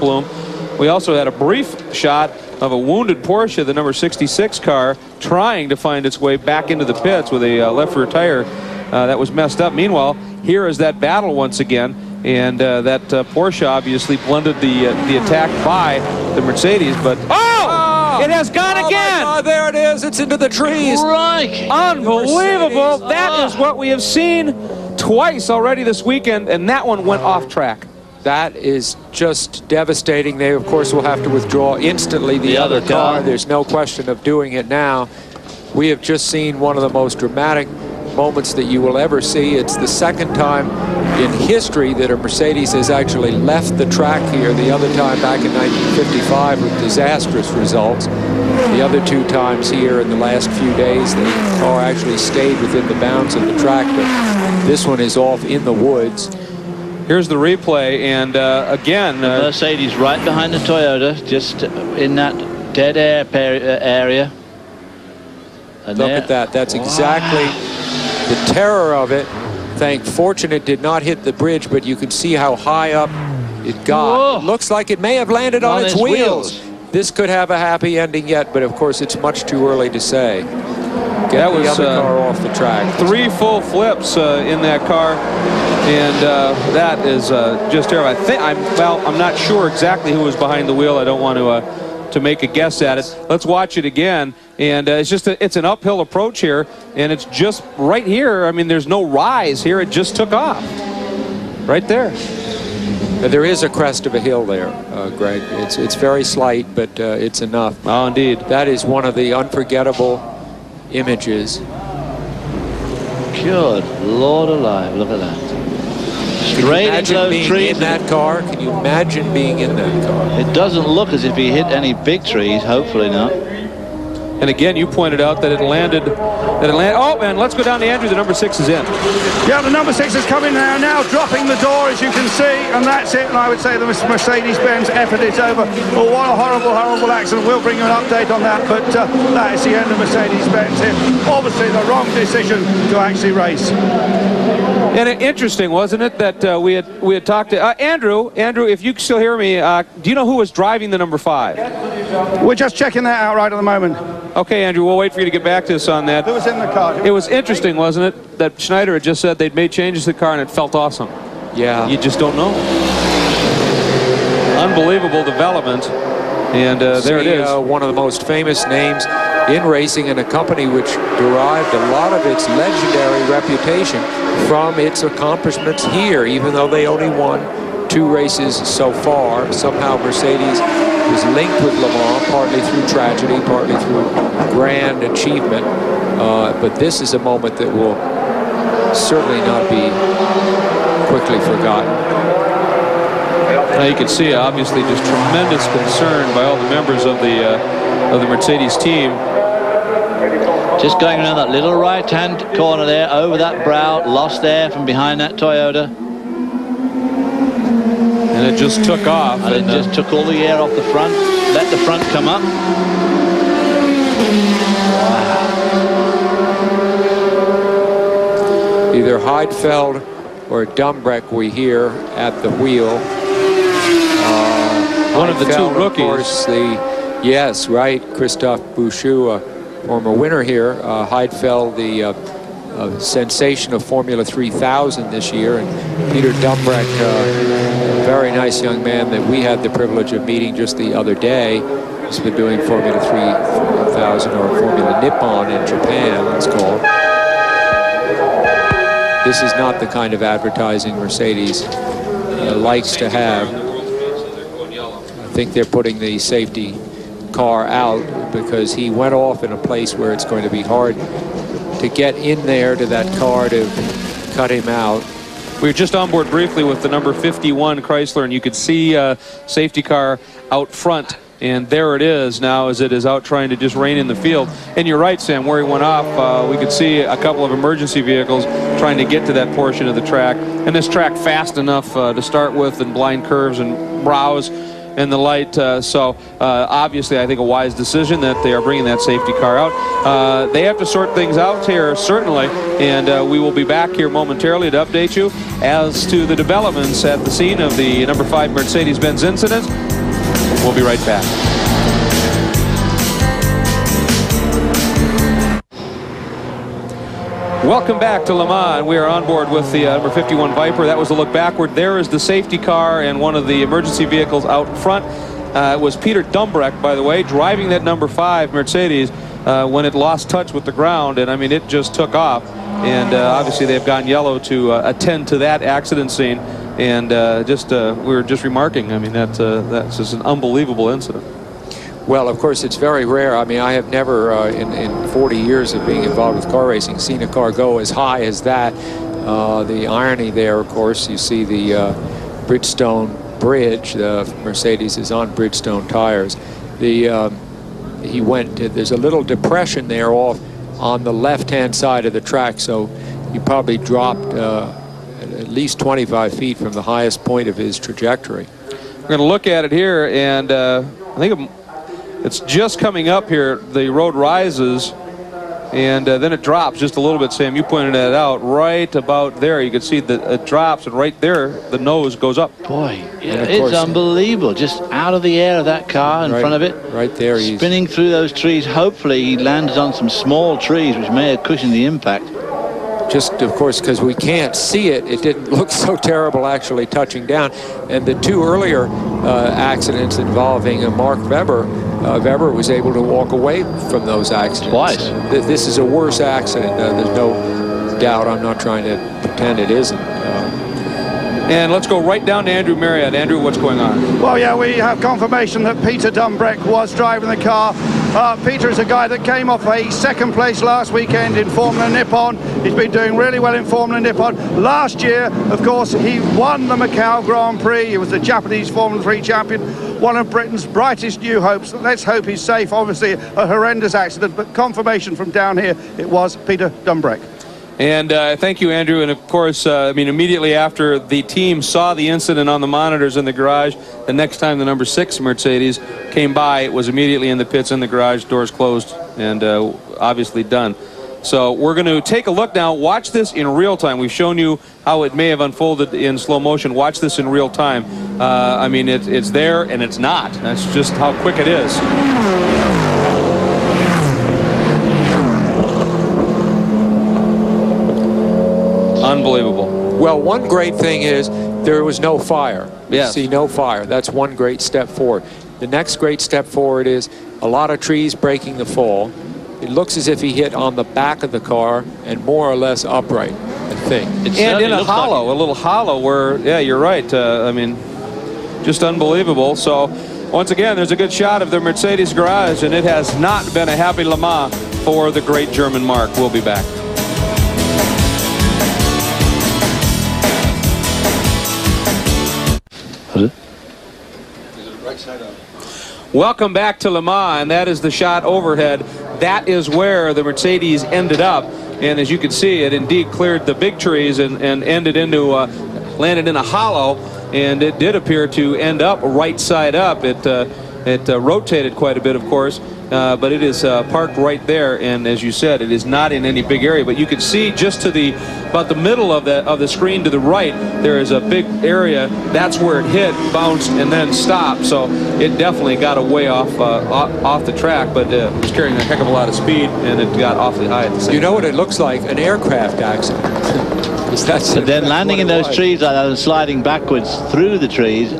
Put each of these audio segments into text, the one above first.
plume. We also had a brief shot of a wounded Porsche, the number 66 car, trying to find its way back into the pits with a left rear tire that was messed up. Meanwhile, here is that battle once again, and that Porsche obviously blended the attack by the Mercedes, but it has gone again. My God, there it is. It's into the trees. Right. Unbelievable. That is what we have seen twice already this weekend, and that one went off track. That is just devastating. They, of course, will have to withdraw instantly the other car. There's no question of doing it now. We have just seen one of the most dramatic moments that you will ever see. It's the second time in history that a Mercedes has actually left the track here. The other time back in 1955 with disastrous results. The other two times here in the last few days, the car actually stayed within the bounds of the track, but this one is off in the woods. Here's the replay, and again... the Mercedes right behind the Toyota, just in that dead air area. And look at that. That's exactly the terror of it. Thank fortune it did not hit the bridge, but you can see how high up it got. Whoa. It looks like it may have landed on its wheels. This could have a happy ending yet, but of course it's much too early to say. Get the other car off the track. 3 full flips in that car, and that is just terrible. I'm not sure exactly who was behind the wheel. I don't want to make a guess at it. Let's watch it again, and it's an uphill approach here, and it's just right here. I mean, there's no rise here. It just took off right there. There is a crest of a hill there, Greg. It's very slight, but it's enough. Oh, indeed. That is one of the unforgettable images. Good Lord alive, look at that. Straight into those trees. In that car? Can you imagine being in that car? It doesn't look as if he hit any big trees, hopefully not. And again, you pointed out that it landed. Oh, man, let's go down to Andrew. The number 6 is in. Yeah, the number 6 is coming now dropping the door, as you can see, and that's it. And I would say the Mercedes-Benz effort is over. Oh, what a horrible, horrible accident. We'll bring you an update on that, but that is the end of Mercedes-Benz here. Obviously, the wrong decision to actually race. And interesting, wasn't it, that we had talked to Andrew. Andrew, if you can still hear me, do you know who was driving the number 5? We're just checking that out right at the moment. Okay, Andrew, we'll wait for you to get back to us on that. Who was in the car? It was interesting, wasn't it, that Schneider had just said they'd made changes to the car and it felt awesome. Yeah. You just don't know. Unbelievable development. And there it is. One of the most famous names in racing, and a company which derived a lot of its legendary reputation from its accomplishments here, even though they only won 2 races so far. Somehow Mercedes was linked with Le Mans, partly through tragedy, partly through grand achievement. But this is a moment that will certainly not be quickly forgotten. Now you can see, obviously, just tremendous concern by all the members of the Mercedes team. Just going around that little right-hand corner there, over that brow, lost air from behind that Toyota. And it just took off. And it just took all the air off the front, let the front come up. Wow. Either Heidfeld or Dumbreck we hear at the wheel. One of the 2 rookies. Of course, yes, right, Christophe Bouchou, former winner here. Heidfeld, the sensation of Formula 3000 this year, and Peter Dumbreck, a very nice young man that we had the privilege of meeting just the other day. He's been doing Formula 3000, or Formula Nippon in Japan, it's called. This is not the kind of advertising Mercedes likes to have. I think they're putting the safety car out because he went off in a place where it's going to be hard to get in there to that car to cut him out. We were just on board briefly with the number 51 Chrysler, and you could see safety car out front, and there it is now as it is out trying to just rein in the field. And you're right, Sam, where he went off, we could see a couple of emergency vehicles trying to get to that portion of the track, and this track fast enough to start with, and blind curves and brows and the light, so obviously I think a wise decision that they are bringing that safety car out. They have to sort things out here, certainly, and we will be back here momentarily to update you as to the developments at the scene of the number 5 Mercedes-Benz incident. We'll be right back. Welcome back to Le Mans. We are on board with the number 51 Viper. That was a look backward. There is the safety car and one of the emergency vehicles out front. It was Peter Dumbreck, by the way, driving that number 5 Mercedes when it lost touch with the ground, and I mean it just took off. And obviously they've gone yellow to attend to that accident scene. And we were just remarking, I mean that's just an unbelievable incident. Well, of course, it's very rare. I mean, I have never, in 40 years of being involved with car racing, seen a car go as high as that. The irony there, of course, you see the Bridgestone bridge. The Mercedes is on Bridgestone tires. He went. There's a little depression there off on the left-hand side of the track, so he probably dropped at least 25 feet from the highest point of his trajectory. We're going to look at it here, and I think it's just coming up here. The road rises, and then it drops just a little bit. Sam, you pointed that out. Right about there, you can see that it drops, and right there, the nose goes up. Boy, yeah, it's unbelievable. Just out of the air of that car in front of it. Right there. Spinning through those trees. Hopefully, he lands on some small trees, which may have cushioned the impact. Just, of course, because we can't see it, it didn't look so terrible actually touching down. And the 2 earlier accidents involving Mark Webber, Webber was able to walk away from those accidents. Twice. This is a worse accident. There's no doubt. I'm not trying to pretend it isn't. And let's go right down to Andrew Marriott. Andrew, what's going on? Well, yeah, we have confirmation that Peter Dumbreck was driving the car. Peter is a guy that came off a 2nd place last weekend in Formula Nippon. He's been doing really well in Formula Nippon. Last year, of course, he won the Macau Grand Prix. He was the Japanese Formula 3 champion, one of Britain's brightest new hopes. Let's hope he's safe. Obviously, a horrendous accident, but confirmation from down here, it was Peter Dumbreck. And thank you, Andrew. And of course, I mean, immediately after the team saw the incident on the monitors in the garage, the next time the number 6 Mercedes came by, it was immediately in the pits in the garage, doors closed, and obviously done. So we're going to take a look now. Watch this in real time. We've shown you how it may have unfolded in slow motion. Watch this in real time. I mean, it's there and it's not. That's just how quick it is. Unbelievable. Well, one great thing is there was no fire. Yes. See, no fire. That's one great step forward. The next great step forward is a lot of trees breaking the fall. It looks as if he hit on the back of the car and more or less upright, I think. And in a hollow, a little hollow where, yeah, you're right. I mean, just unbelievable. So, once again, there's a good shot of the Mercedes garage, and it has not been a happy Le Mans for the great German Mark. We'll be back. Welcome back to Le Mans, and that is the shot overhead. That is where the Mercedes ended up, and as you can see, it indeed cleared the big trees and ended into landed in a hollow, and it did appear to end up right side up. It rotated quite a bit, of course, but it is parked right there, and as you said, it is not in any big area, but you can see just to about the middle of the screen to the right, there is a big area. That's where it hit, bounced, and then stopped. So it definitely got away off the track, but it was carrying a heck of a lot of speed, and it got awfully high at the same time. You know what it looks like? An aircraft accident. But then landing in those trees like that and sliding backwards through the trees,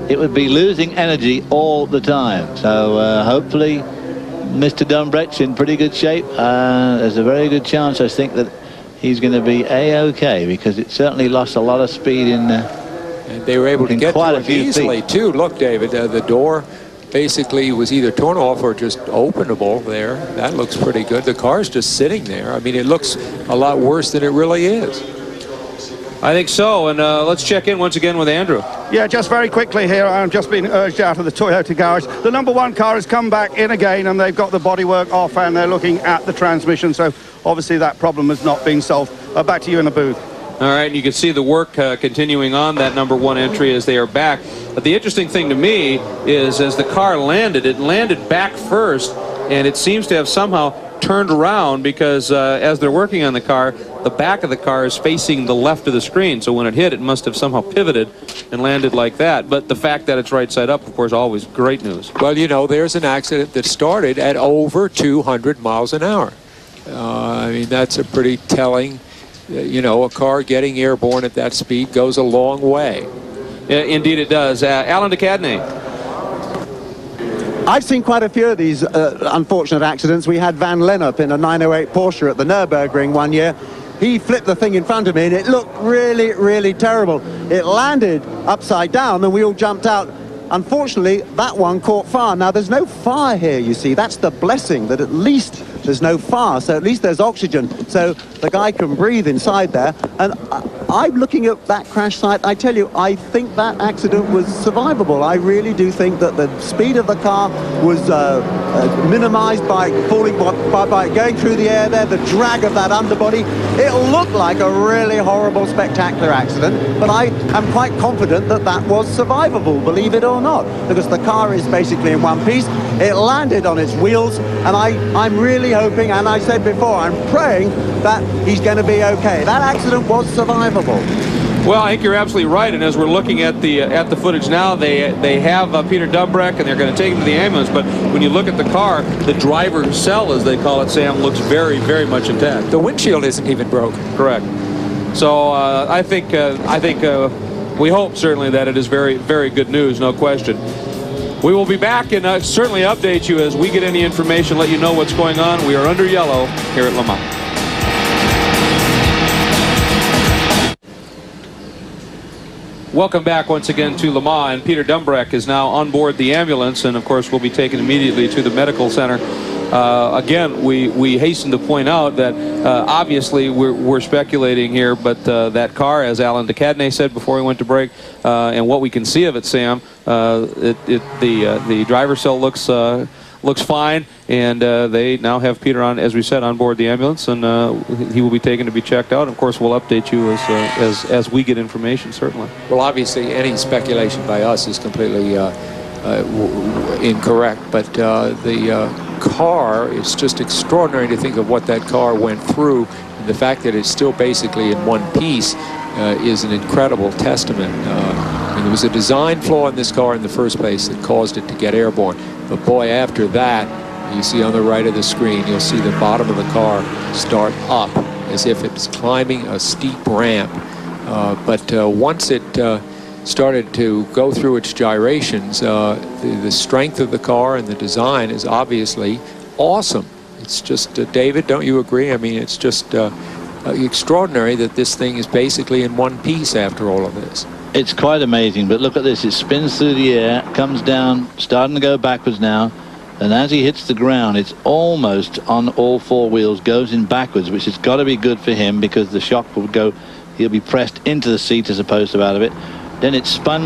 it would be losing energy all the time. So hopefully Mr. Dumbreck's in pretty good shape. There's a very good chance, I think, that he's going to be A-OK, because it certainly lost a lot of speed in and they were able to get to it easily, too. Look, David, the door basically was either torn off or just openable there. That looks pretty good. The car's just sitting there. I mean, it looks a lot worse than it really is. I think so, and let's check in once again with Andrew. Yeah, just very quickly here, I'm just being urged out of the Toyota garage. The number 1 car has come back in again, and they've got the bodywork off, and they're looking at the transmission, so obviously that problem has not been solved. Back to you in the booth. All right, and you can see the work continuing on that number 1 entry as they are back. But the interesting thing to me is as the car landed, it landed back first, and it seems to have somehow turned around because as they're working on the car, the back of the car is facing the left of the screen. So when it hit, it must have somehow pivoted and landed like that. But the fact that it's right side up, of course, always great news. Well, you know, there's an accident that started at over 200 miles an hour. I mean, that's a pretty telling, you know, a car getting airborne at that speed goes a long way. Indeed it does. Alan DeCadney. I've seen quite a few of these unfortunate accidents. We had Van Lennep in a 908 Porsche at the Nürburgring one year. He flipped the thing in front of me and it looked really, really terrible. It landed upside down and we all jumped out. Unfortunately, that one caught fire. Now, there's no fire here, you see. That's the blessing, that at least there's no fire, so at least there's oxygen, so the guy can breathe inside there. And I'm looking at that crash site. I tell you, I think that accident was survivable. I really do think that the speed of the car was minimized by falling, by going through the air there, the drag of that underbody. It looked like a really horrible, spectacular accident, but I am quite confident that that was survivable, believe it or not, because the car is basically in one piece. It landed on its wheels, and I'm really hoping, and I said before, I'm praying that he's going to be okay. That accident was survivable. Well, I think you're absolutely right, and as we're looking at the footage now, they have Peter Dumbreck, and they're going to take him to the ambulance, but when you look at the car, the driver's cell, as they call it, Sam, looks very, very much intact. The windshield isn't even broken. Correct. So I think we hope certainly that it is very, very good news, no question. We will be back and certainly update you as we get any information, let you know what's going on. We are under yellow here at Le Mans. Welcome back once again to Le Mans, and Peter Dumbreck is now on board the ambulance, and of course will be taken immediately to the medical center. Again, we hasten to point out that obviously we're speculating here, but that car, as Alan DeCadney said before we went to break, and what we can see of it, Sam, the driver's cell looks fine, and they now have Peter on, as we said, on board the ambulance, and he will be taken to be checked out. Of course, we'll update you as we get information, certainly. Well, obviously, any speculation by us is completely incorrect, but the car, it's just extraordinary to think of what that car went through, and the fact that it's still basically in one piece is an incredible testament. And there was a design flaw in this car in the first place that caused it to get airborne, but boy, after that, you see on the right of the screen, you'll see the bottom of the car start up as if it's climbing a steep ramp, but once it started to go through its gyrations, the strength of the car and the design is obviously awesome. It's just, David, don't you agree? I mean, it's just extraordinary that this thing is basically in one piece after all of this. It's quite amazing, but look at this. It spins through the air, comes down, starting to go backwards now, and as he hits the ground, it's almost on all four wheels, goes in backwards, which has got to be good for him because the shock will go, he'll be pressed into the seat as opposed to out of it. Then it spun